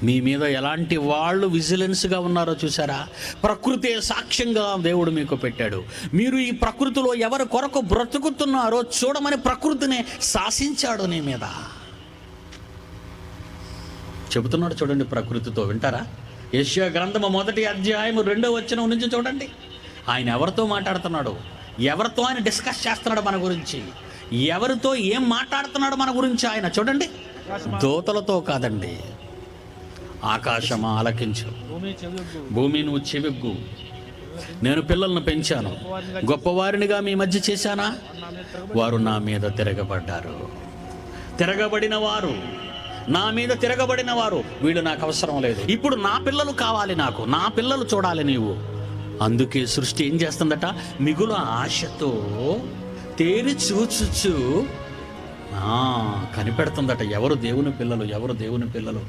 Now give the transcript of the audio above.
మీ మీద ఎలాంటి వాళ్ళు విజిలెన్స్గా ఉన్నారో చూసారా? ప్రకృతి సాక్ష్యంగా దేవుడు మీకు పెట్టాడు. మీరు ఈ ప్రకృతిలో ఎవరి కొరకు బ్రతుకుతున్నారో చూడమని ప్రకృతిని శాసించాడు నీ మీద. చెబుతున్నాడు చూడండి ప్రకృతితో. వింటారా? యెషయా గ్రంథము 1వ అధ్యాయము 2వ వచనం నుంచి చూడండి. ఆయన ఎవరితో మాట్లాడుతున్నాడు, ఎవరితో ఆయన డిస్కస్ చేస్తున్నాడు మన గురించి, ఎవరితో ఏం మాట్లాడుతున్నాడు మన గురించి ఆయన చూడండి. దూతలతో కాదండి. ఆకాశమా ఆలకించు, భూమి నువ్వు చెవిగ్గు. నేను పిల్లలను పెంచాను, గొప్పవారినిగా మీ మధ్య చేశానా? వారు నా మీద తిరగబడ్డారు. తిరగబడిన వారు, నా మీద తిరగబడిన వారు, వీళ్ళు నాకు అవసరం లేదు. ఇప్పుడు నా పిల్లలు కావాలి నాకు, నా పిల్లలు చూడాలి నీవు. అందుకే సృష్టి ఏం చేస్తుందట? మిగులు ఆశతో తేరి చూచుచు కనిపెడుతుందట ఎవరు దేవుని పిల్లలు, ఎవరు దేవుని పిల్లలు.